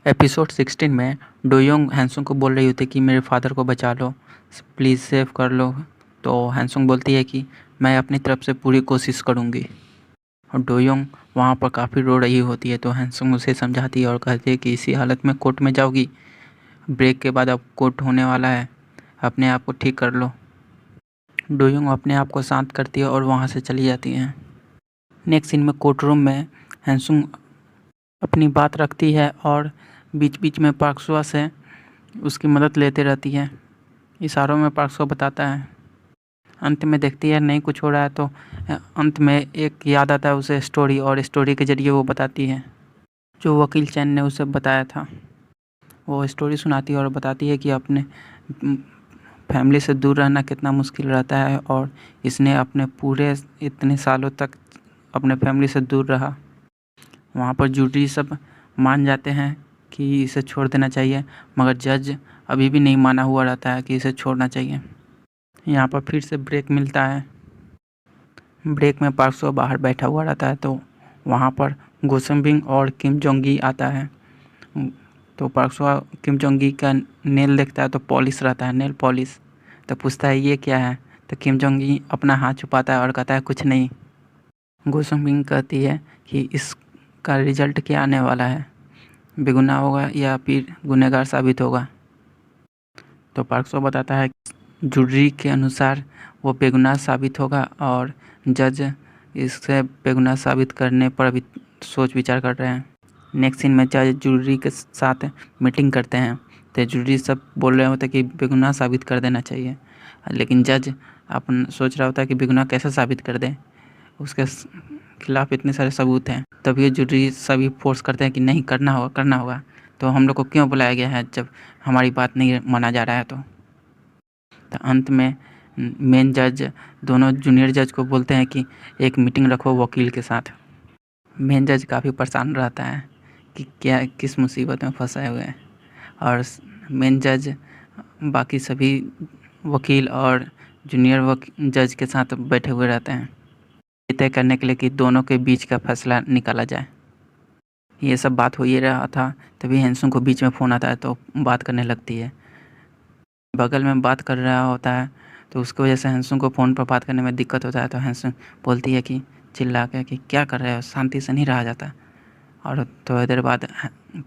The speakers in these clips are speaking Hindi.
एपिसोड 16 में डोयोंग हैंसुंग को बोल रही होती है कि मेरे फादर को बचा लो, प्लीज़ सेव कर लो। तो हैंसुंग बोलती है कि मैं अपनी तरफ से पूरी कोशिश करूँगी। और डोयोंग वहाँ पर काफ़ी रो रही होती है, तो हैंसुंग उसे समझाती है और कहती है कि इसी हालत में कोर्ट में जाओगी, ब्रेक के बाद अब कोर्ट होने वाला है, अपने आप को ठीक कर लो। डोयोंग अपने आप को शांत करती है और वहाँ से चली जाती है। नेक्स्ट सीन में कोर्ट रूम में हैंसुंग अपनी बात रखती है और बीच बीच में पार्क सुआ से उसकी मदद लेते रहती है। इशारों में पार्क सुआ बताता है। अंत में देखती है नहीं कुछ हो रहा है, तो अंत में एक याद आता है उसे स्टोरी, और स्टोरी के ज़रिए वो बताती है जो वकील चैन ने उसे बताया था। वो स्टोरी सुनाती है और बताती है कि अपने फैमिली से दूर रहना कितना मुश्किल रहता है, और इसने अपने पूरे इतने सालों तक अपने फैमिली से दूर रहा। वहाँ पर जूरी सब मान जाते हैं कि इसे छोड़ देना चाहिए, मगर जज अभी भी नहीं माना हुआ रहता है कि इसे छोड़ना चाहिए। यहाँ पर फिर से ब्रेक मिलता है। ब्रेक में पार्क सो बाहर बैठा हुआ रहता है, तो वहाँ पर गोसम्बिंग और किम जोंगी आता है। तो पार्क सो किम जोंगी का नेल देखता है तो पॉलिश रहता है, नेल पॉलिश। तो पूछता है ये क्या है, तो किम जोंगी अपना हाथ छुपाता है और कहता है कुछ नहीं। गोसम्बिंग कहती है कि इसका रिजल्ट क्या आने वाला है, बेगुनाह होगा या फिर गुनहगार साबित होगा। तो पार्क सो बताता है जूरी के अनुसार वो बेगुनाह साबित होगा, और जज इससे बेगुनाह साबित करने पर अभी सोच विचार कर रहे हैं। नेक्स्ट सीन में जज जूरी के साथ मीटिंग करते हैं, तो जूरी सब बोल रहे होते हैं कि बेगुनाह साबित कर देना चाहिए, लेकिन जज अपन सोच रहा होता है कि बेगुनाह कैसे साबित कर दें, उसके खिलाफ इतने सारे सबूत हैं। तभी जूरी सभी फोर्स करते हैं कि नहीं करना होगा। तो हम लोग को क्यों बुलाया गया है जब हमारी बात नहीं माना जा रहा है। तो अंत में मेन जज दोनों जूनियर जज को बोलते हैं कि एक मीटिंग रखो वकील के साथ। मेन जज काफ़ी परेशान रहता है कि क्या किस मुसीबत में फंसाए हुए हैं, और मेन जज बाकी सभी वकील और जूनियर जज के साथ बैठे हुए रहते हैं ये तय करने के लिए कि दोनों के बीच का फैसला निकाला जाए। ये सब बात हो ही रहा था, तभी हैंसुंग को बीच में फ़ोन आता है तो बात करने लगती है। बगल में बात कर रहा होता है, तो उसकी वजह से हैंसुंग को फ़ोन पर बात करने में दिक्कत होता है। तो हैंसुंग बोलती है कि चिल्ला के कि क्या कर रहे हो, शांति से नहीं रहा जाता। और थोड़ी देर बाद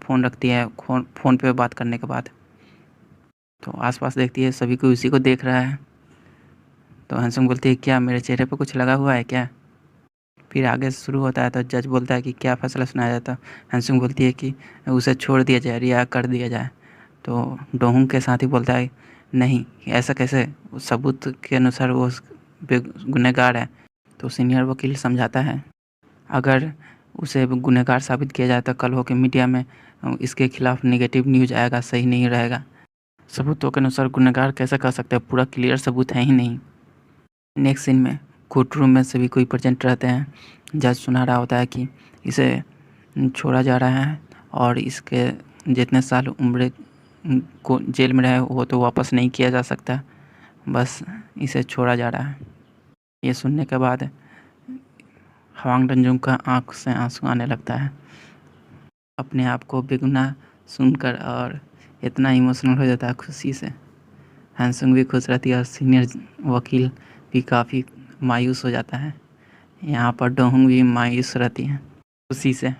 फ़ोन रखती है। फ़ोन पे बात करने के बाद तो आसपास देखती है सभी कोई उसी को देख रहा है। तो हैंसुंग बोलती है क्या मेरे चेहरे पे कुछ लगा हुआ है क्या। फिर आगे शुरू होता है, तो जज बोलता है कि क्या फैसला सुनाया जाता है। हैंसुंग बोलती है कि उसे छोड़ दिया जाए, रिहा कर दिया जाए। तो डोहुंग के साथ ही बोलता है नहीं, ऐसा कैसे, सबूत के अनुसार वो गुनहगार है। तो सीनियर वकील समझाता है अगर उसे गुनहगार साबित किया जाए तो कल हो के मीडिया में इसके खिलाफ नेगेटिव न्यूज़ आएगा, सही नहीं रहेगा। सबूतों के अनुसार गुनहगार कैसे कह सकते हैं, पूरा क्लियर सबूत है ही नहीं। नेक्स्ट सीन में कोर्ट रूम में सभी कोई प्रेजेंट रहते हैं। जज सुना रहा होता है कि इसे छोड़ा जा रहा है, और इसके जितने साल उम्र को जेल में रहे वो तो वापस नहीं किया जा सकता, बस इसे छोड़ा जा रहा है। ये सुनने के बाद हवांग डंजुंग का आँख से आंसू आने लगता है अपने आप को बेगुनाह सुनकर, और इतना इमोशनल हो जाता है खुशी से। हैंसुंग भी खुश रहती है और सीनियर वकील भी काफ़ी मायूस हो जाता है। यहाँ पर डोहुंग भी मायूस रहती है खुशी से।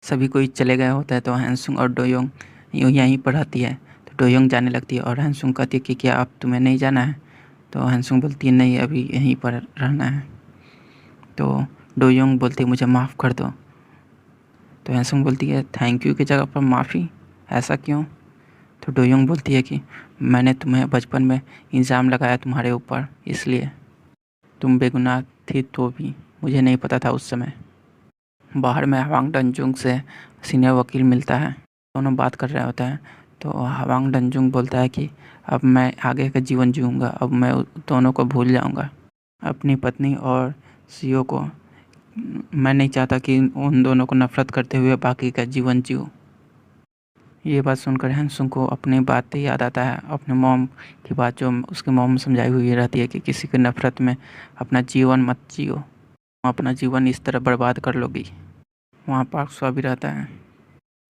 सभी कोई चले गए होते हैं, तो हैंसुंग और डोयोंग यहीं पर रहती है। तो डोयोंग जाने लगती है और हैंसुंग कहती है कि क्या अब तुम्हें नहीं जाना है। तो हैंसुंग बोलती है नहीं, अभी यहीं पर रहना है। तो डोयोंग बोलती है मुझे माफ़ कर दो। तो हैंसुंग बोलती है थैंक यू की जगह पर माफ़ी, ऐसा क्यों। तो डोयोंग बोलती है कि मैंने तुम्हें बचपन में इल्ज़ाम लगाया तुम्हारे ऊपर, इसलिए तुम बेगुनाह थी, तो भी मुझे नहीं पता था उस समय। बाहर में हवांग डंजुंग से सीनियर वकील मिलता है, दोनों बात कर रहे होते हैं। तो हवांग डंजुंग बोलता है कि अब मैं आगे का जीवन जीऊँगा, अब मैं दोनों को भूल जाऊँगा, अपनी पत्नी और सीओ को। मैं नहीं चाहता कि उन दोनों को नफरत करते हुए बाकी का जीवन जीऊँ। ये बात सुनकर हैंसुंग को अपनी बात याद आता है, अपने मॉम की बात जो उसके मॉम समझाई हुई रहती है कि किसी की नफरत में अपना जीवन मत जियो, अपना जीवन इस तरह बर्बाद कर लोगी। वहाँ पार्क स्वा भी रहता है।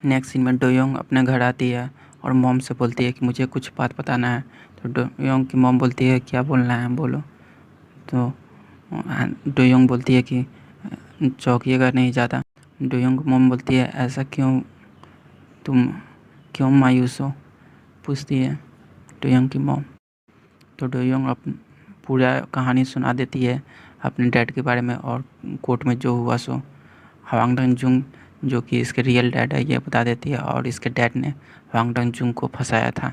नेक्स्ट सीन में डोयोंग अपने घर आती है और मॉम से बोलती है कि मुझे कुछ बात बताना है। तो डोयोंग की मॉम बोलती है क्या बोलना है बोलो। तो डोयोंग बोलती है कि चौंकिएगा नहीं ज़्यादा। डोयोंग की मॉम बोलती है ऐसा क्यों, तुम क्यों मायूस हो, पूछती है डोयोंग की मॉम। तो डोयोंग पूरा कहानी सुना देती है अपने डैड के बारे में और कोर्ट में जो हुआ सो। हवांग डंजुंग जो कि इसके रियल डैड है ये बता देती है और इसके डैड ने हवांग डंजुंग को फंसाया था।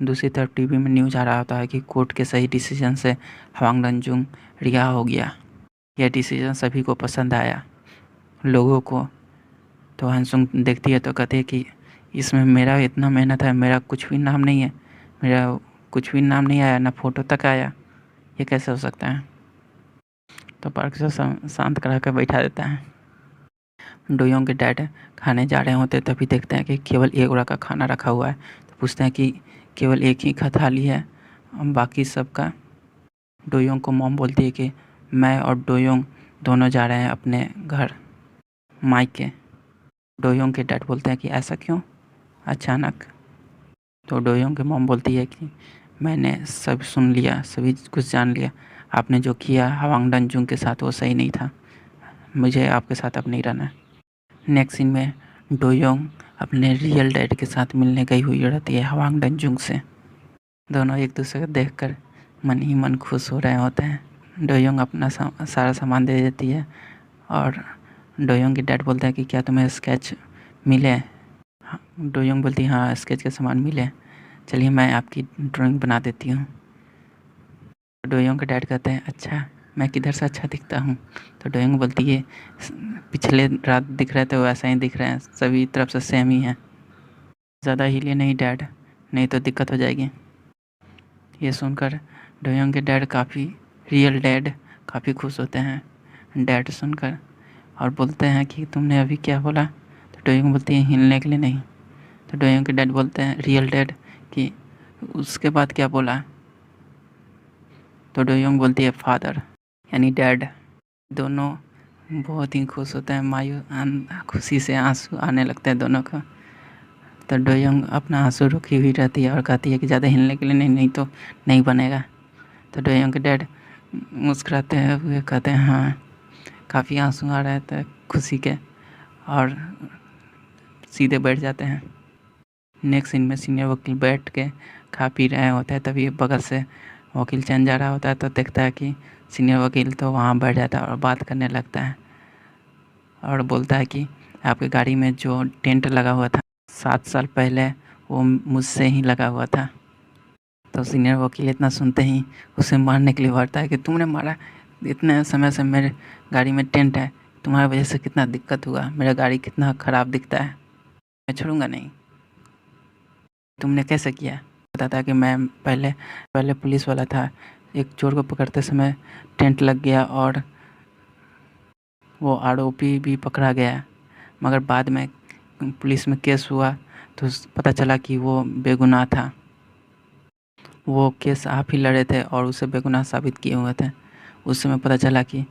दूसरी तरफ टीवी में न्यूज़ आ रहा होता है कि कोर्ट के सही डिसीजन से हवांग डंजुंग रिहा हो गया। यह डिसीजन सभी को पसंद आया लोगों को। तो हंसुंग देखती है तो कहती है कि इसमें मेरा इतना मेहनत है, मेरा कुछ भी नाम नहीं है, मेरा कुछ भी नाम नहीं आया, ना फोटो तक आया, ये कैसे हो सकता है। तो पार्क से शांत करा कर बैठा देता है। डोयोंग के डैड खाने जा रहे होते तभी देखते हैं कि केवल एक बड़ा का खाना रखा हुआ है। तो पूछते हैं कि केवल एक ही का थाली है, बाकी सबका। डोयोंग को मॉम बोलती है कि मैं और डोयोंग दोनों जा रहे हैं अपने घर मायके। डोयोंग के डैड बोलते हैं कि ऐसा क्यों अचानक। तो डोयोंग की मॉम बोलती है कि मैंने सब सुन लिया, सभी कुछ जान लिया, आपने जो किया हवांग डंजुंग के साथ वो सही नहीं था, मुझे आपके साथ अब नहीं रहना है। नेक्स्ट सीन में डोयोंग अपने रियल डैड के साथ मिलने गई हुई रहती है हवांग डंजुंग से। दोनों एक दूसरे को देखकर मन ही मन खुश हो रहे होते हैं। डोयोंग अपना सारा सामान दे देती है और डोयोंग के डैड बोलते हैं कि क्या तुम्हें स्केच मिले। डोयोंग बोलती है हाँ स्केच के सामान मिले, चलिए मैं आपकी ड्राइंग बना देती हूँ। डोयोंग के डैड कहते हैं अच्छा मैं किधर से अच्छा दिखता हूँ। तो डोयोंग बोलती है पिछले रात दिख रहे थे वैसा ही दिख रहे हैं, सभी तरफ से सेम ही है, ज़्यादा हिले नहीं डैड, नहीं तो दिक्कत हो जाएगी। ये सुनकर डोयोंग के डैड रियल डैड काफ़ी खुश होते हैं डैड सुनकर और बोलते हैं कि तुमने अभी क्या बोला। तो डोयोंग बोलती है हिलने के लिए नहीं। तो डोयोंग के डैड बोलते हैं रियल डैड कि उसके बाद क्या बोला। तो डोयोंग बोलती है फादर यानी डैड। दोनों बहुत ही खुश होते हैं, खुशी से आंसू आने लगते हैं दोनों का। तो डोयोंग अपना आंसू रुकी हुई रहती है और कहती है कि ज़्यादा हिलने के लिए नहीं, नहीं तो नहीं बनेगा। तो डोयोंग के डैड मुस्कुराते हुए कहते हैं हाँ, काफ़ी आंसू आ रहे थे खुशी के और सीधे बैठ जाते हैं। नेक्स्ट सीन में सीनियर वकील बैठ के खा पी रहे होते हैं, तभी बगल से वकील चैन जा रहा होता है। तो देखता है कि सीनियर वकील तो वहाँ बैठ जाता है और बात करने लगता है और बोलता है कि आपकी गाड़ी में जो टेंट लगा हुआ था 7 साल पहले वो मुझसे ही लगा हुआ था। तो सीनियर वकील इतना सुनते ही उसे मारने के लिए बढ़ता है कि तुमने मारा, इतने समय से मेरे गाड़ी में टेंट है, तुम्हारी वजह से कितना दिक्कत हुआ, मेरा गाड़ी कितना ख़राब दिखता है, मैं छोड़ूंगा नहीं, तुमने कैसे किया। बताता है कि मैं पहले पहले पुलिस वाला था, एक चोर को पकड़ते समय टेंट लग गया और वो आरोपी भी पकड़ा गया, मगर बाद में पुलिस में केस हुआ तो पता चला कि वो बेगुनाह था। वो केस आप ही लड़े थे और उसे बेगुनाह साबित किए हुए थे। उस समय पता चला कि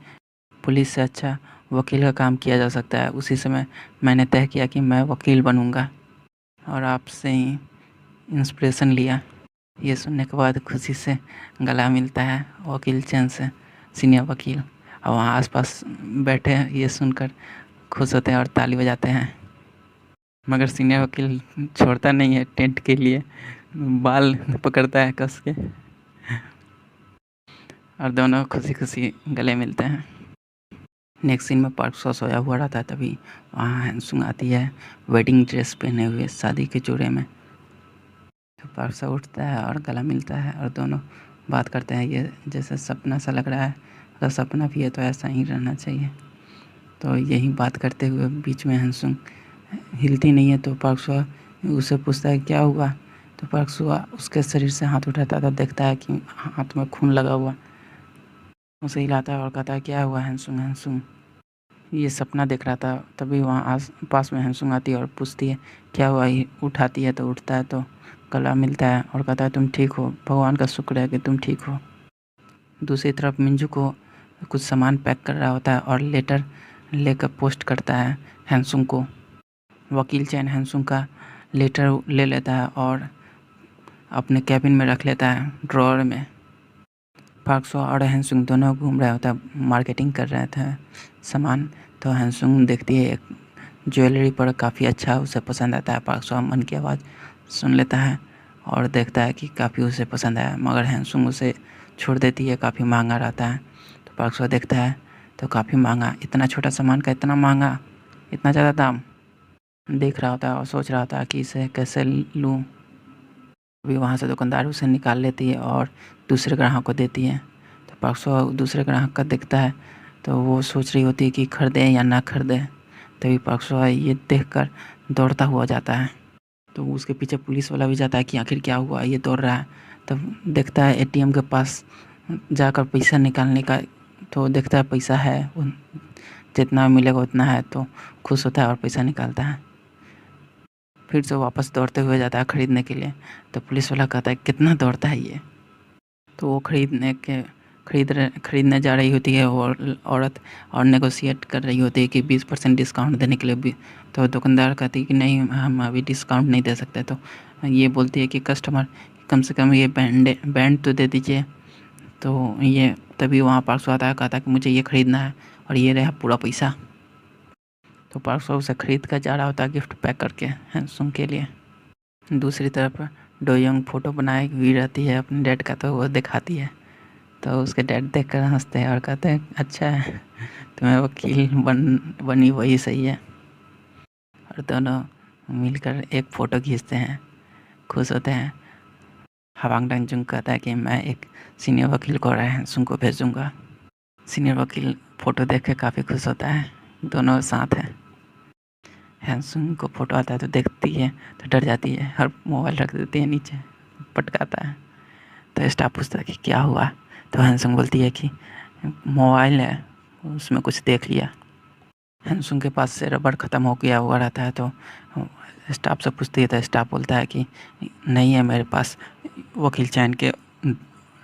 पुलिस से अच्छा वकील का काम किया जा सकता है। उसी समय मैंने तय किया कि मैं वकील बनूंगा और आपसे ही इंस्पिरेशन लिया। ये सुनने के बाद खुशी से गला मिलता है वकील चैन से, सीनियर वकील, और वहाँ आसपास बैठे ये सुनकर खुश होते हैं और ताली बजाते हैं। मगर सीनियर वकील छोड़ता नहीं है टेंट के लिए, बाल पकड़ता है कस के और दोनों खुशी खुशी गले मिलते हैं। नेक्स्ट सीन में पार्क सो सोया हुआ रहता है, तभी वहाँ हैंसुंग आती है वेडिंग ड्रेस पहने हुए शादी के जोड़े में। तो पार्क सा उठता है और गला मिलता है और दोनों बात करते हैं। ये जैसे सपना सा लग रहा है, अगर सपना भी है तो ऐसा ही रहना चाहिए। तो यही बात करते हुए बीच में हैंसुंग हिलती नहीं है। तो पार्क सो उससे पूछता है क्या हुआ। तो पार्क सो उसके शरीर से हाथ उठाता है तो देखता है कि हाथ में खून लगा हुआ, उसे हिलाता है और कहता है क्या हुआ हैंसुंग हैंसुंग, ये सपना देख रहा था। तभी वहाँ आस पास में हैंसुंग आती है और पूछती है क्या हुआ। उठाती है तो उठता है तो गला मिलता है और कहता है तुम ठीक हो, भगवान का शुक्र है कि तुम ठीक हो। दूसरी तरफ मिंजू को कुछ सामान पैक कर रहा होता है और लेटर लेकर पोस्ट करता है हैंसुंग को। वकील चैन हैंसुंग का लेटर ले लेता है और अपने कैबिन में रख लेता है ड्रॉअर में। पार्क सो और हैंसुंग दोनों घूम रहे होता है, मार्केटिंग कर रहे थे सामान। तो हैंसुंग देखती है एक ज्वेलरी पर काफ़ी अच्छा उसे पसंद आता है। पार्क सो मन की आवाज़ सुन लेता है और देखता है कि काफ़ी उसे पसंद आया, मगर हैंसुंग उसे छोड़ देती है, काफ़ी महंगा रहता है। तो पार्क सो देखता है तो काफ़ी महंगा, इतना छोटा सामान का इतना महंगा, इतना ज़्यादा दाम। देख रहा होता है और सोच रहा होता है कि इसे कैसे लूँ। अभी वहाँ से दुकानदार उसे निकाल लेती है और दूसरे ग्राहक को देती है। तो पार्क सो दूसरे ग्राहक का देखता है तो वो सोच रही होती है कि खरीदें या ना खरीदें। तभी पार्क सो ये देखकर दौड़ता हुआ जाता है। तो उसके पीछे पुलिस वाला भी जाता है कि आखिर क्या हुआ, ये दौड़ रहा है। तब देखता है एटीएम के पास जाकर पैसा निकालने का, तो देखता है पैसा है, जितना मिलेगा उतना है, तो खुश होता है और पैसा निकालता है। फिर से वापस दौड़ते हुए जाता है ख़रीदने के लिए। तो पुलिस वाला कहता है कितना दौड़ता है ये। तो वो खरीदने जा रही होती है और औरत और नेगोशिएट कर रही होती है कि 20% डिस्काउंट देने के लिए भी। तो दुकानदार कहती है कि नहीं, हम अभी डिस्काउंट नहीं दे सकते। तो ये बोलती है कि कस्टमर कम से कम ये बैंड तो दे दीजिए। तो ये तभी वहाँ पार्क आता है, कहता है कि मुझे ये ख़रीदना है और ये रहा पूरा पैसा। तो पार्क उसे ख़रीद कर जा रहा होता है गिफ्ट पैक करके हैंसुंग के लिए। दूसरी तरफ डोयोंग फ़ोटो बनाई हुई रहती है अपने डैड का, तो वो दिखाती है। तो उसके डैड देखकर हंसते हैं और कहते हैं अच्छा है, तुम्हें वकील बनी वही सही है। और दोनों मिलकर एक फ़ोटो खींचते हैं, खुश होते हैं। हवांग डंगजुंग कहता है कि मैं एक सीनियर वकील को हैंसुंग को भेजूँगा। सीनियर वकील फ़ोटो देख के काफ़ी खुश होता है, दोनों साथ हैं। हैंसुंग को फ़ोटो आता है तो देखती है तो डर जाती है और मोबाइल रख देती है नीचे, पटकाता है। तो स्टाफ पूछता है कि क्या हुआ। तो हैंसुंग बोलती है कि मोबाइल है, उसमें कुछ देख लिया। हैंसुंग के पास से रबड़ ख़त्म हो गया हुआ रहता है। तो स्टाफ से पूछती है तो स्टाफ बोलता है कि नहीं है मेरे पास, वकील चैन के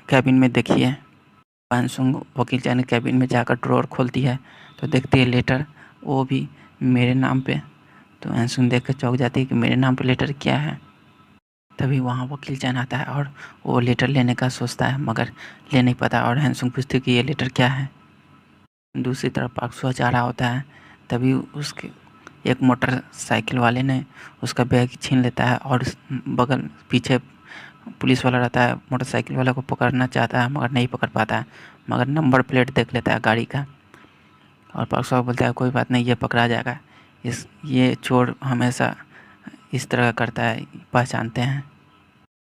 कैबिन में देखिए। हैंसुंग वकील चैन के कैबिन में जाकर ड्रॉअर खोलती है तो देखती है लेटर, वो भी मेरे नाम पे। तो हैंसुंग देख कर चौंक जाती है कि मेरे नाम पे लेटर क्या है। तभी वहाँ वकील चैन आता है और वो लेटर लेने का सोचता है, मगर ले नहीं पाता। और हैंसुंग पूछती है कि ये लेटर क्या है। दूसरी तरफ पार्क सो जा रहा होता है, तभी उसके एक मोटरसाइकिल वाले ने उसका बैग छीन लेता है और बगल पीछे पुलिस वाला रहता है, मोटरसाइकिल वाला को पकड़ना चाहता है मगर नहीं पकड़ पाता है, मगर नंबर प्लेट देख लेता है गाड़ी का। और पार्क सो बोलता है कोई बात नहीं, ये पकड़ा जाएगा, ये चोर हमेशा इस तरह करता है, पहचानते हैं।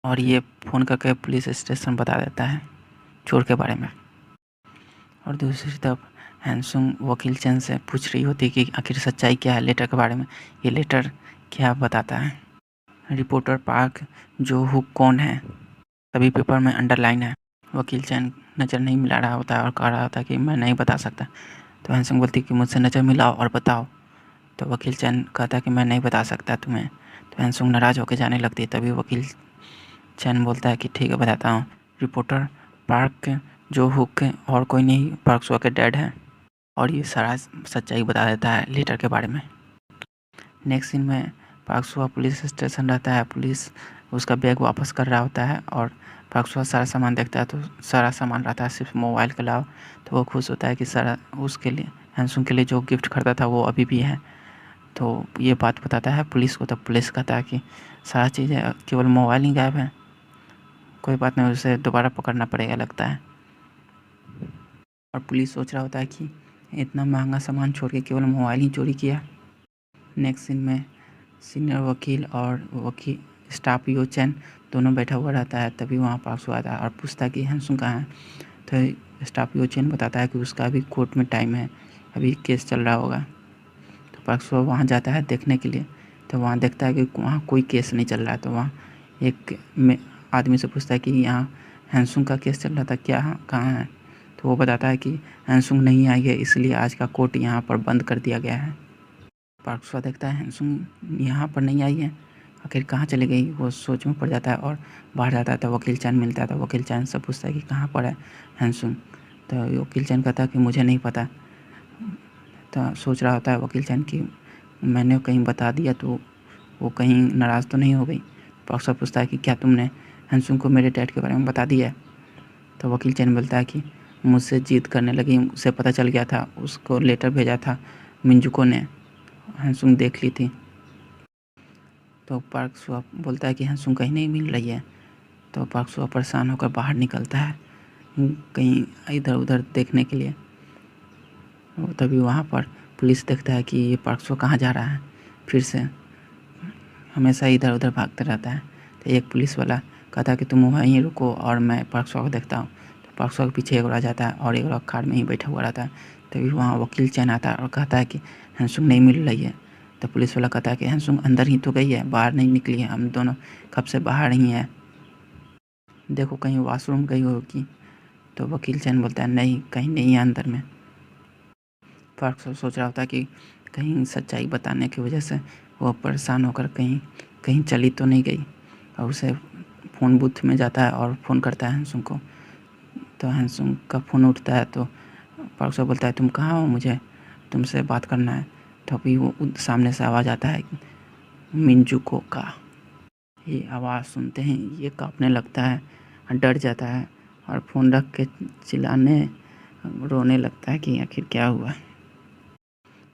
और ये फ़ोन करके पुलिस स्टेशन बता देता है चोर के बारे में। और दूसरी तरफ हैंसुंग वकील चैन से पूछ रही होती है कि आखिर सच्चाई क्या है लेटर के बारे में, ये लेटर क्या बताता है। रिपोर्टर पार्क जो हुक कौन है, सभी पेपर में अंडरलाइन है। वकील चैन नज़र नहीं मिला रहा होता है और कह रहा होता है कि मैं नहीं बता सकता। तो हैंसुंग बोलती है कि मुझसे नज़र मिलाओ और बताओ। तो वकील चैन कहता है कि मैं नहीं बता सकता तुम्हें। तो हैंसुंग नाराज़ होकर जाने लगती है। तभी वकील चैन बोलता है कि ठीक है बताता हूँ, रिपोर्टर पार्क जो हुक और कोई नहीं, पार्क सो के डैड है, और ये सारा सच्चाई बता देता है लेटर के बारे में। नेक्स्ट सीन में पार्क सो पुलिस स्टेशन रहता है, पुलिस उसका बैग वापस कर रहा होता है और पार्क सो सारा सामान देखता है तो सारा सामान रहता है सिर्फ मोबाइल के अलावा। तो वो खुश होता है कि सारा उसके लिए हैंसुंग के लिए जो गिफ्ट खरीदा था वो अभी भी है। तो ये बात बताता है पुलिस को। तो पुलिस कहता है कि सारा चीज़ें, केवल मोबाइल ही गायब है, कोई बात नहीं, उसे दोबारा पकड़ना पड़ेगा लगता है। और पुलिस सोच रहा होता है कि इतना महंगा सामान छोड़ के केवल मोबाइल ही चोरी किया। नेक्स्ट सीन में सीनियर वकील और वकील स्टाफ यो चैन दोनों बैठा हुआ रहता है। तभी वहाँ पार्क आता है और पूछता है कि हैंसुंग कहाँ है। तो स्टाफ यो चैन बताता है कि उसका अभी कोर्ट में टाइम है, अभी केस चल रहा होगा। तो पार्क वहाँ जाता है देखने के लिए। तो वहाँ देखता है कि वहाँ कोई केस नहीं चल रहा है। तो वहाँ एक आदमी से पूछता है कि यहाँ हैंसुंग का केस चल रहा था क्या, कहाँ है। तो वो बताता है कि हैंसुंग नहीं आई है, इसलिए आज का कोर्ट यहाँ पर बंद कर दिया गया है। पार्क देखता है हैंसुंग यहाँ पर नहीं आई है, आखिर कहाँ चली गई। वो सोच में पड़ जाता है और बाहर जाता है। तो वकील चैन मिलता है। तो वकील चैन से पूछता है कि कहाँ पर है हैंसुंग। तो वकील चैन कहता है कि मुझे नहीं पता। तो सोच रहा होता है वकील चैन की मैंने कहीं बता दिया तो वो कहीं नाराज़ तो नहीं हो गई। पार्क साहब पूछता है कि क्या तुमने हैंसुंग को मेरे डैड के बारे में बता दिया है? तो वकील चैन बोलता है कि मुझसे जिद करने लगी, उसे पता चल गया था, उसको लेटर भेजा था मिंजुको ने, हैंसुंग देख ली थी। तो पार्क सुआ बोलता है कि हैंसुंग कहीं नहीं मिल रही है। तो पार्क सुआ परेशान होकर बाहर निकलता है कहीं इधर उधर देखने के लिए। तभी वहाँ पर पुलिस देखता है कि ये पार्क सुआ कहाँ जा रहा है, फिर से हमेशा इधर उधर भागता रहता है। तो एक पुलिस वाला कहता है कि तुम वहीं रुको और मैं पार्क सुआ को देखता हूँ। तो पार्क सुआ के पीछे एक आ जाता है और एक कार में ही बैठा हुआ रहता है। तभी वहाँ वकील चैन आता है और कहता है कि हैंसुंग नहीं मिल रही है। तो पुलिस वाला कहता है कि हैंसुंग अंदर ही तो गई है, बाहर नहीं निकली है, हम दोनों कब से बाहर ही हैं, देखो कहीं वॉशरूम गई होगी। तो वकील चैन बोलता है नहीं, कहीं नहीं है अंदर में। पार्क सोच रहा होता है कि कहीं सच्चाई बताने की वजह से वो परेशान होकर कहीं कहीं चली तो नहीं गई, और उसे फ़ोन बूथ में जाता है और फ़ोन करता है हैंसुंग को। तो हैंसुंग का फ़ोन उठता है तो पार्क साहब बोलता है तुम कहाँ हो, मुझे तुमसे बात करना है। तो अभी वो सामने से आवाज़ आता है मिंजुको का। ये आवाज़ सुनते ही ये काँपने लगता है, डर जाता है और फ़ोन रख के चिल्लाने रोने लगता है कि आखिर क्या हुआ,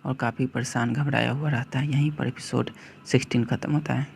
और काफ़ी परेशान घबराया हुआ रहता है। यहीं पर एपिसोड 16 ख़त्म होता है।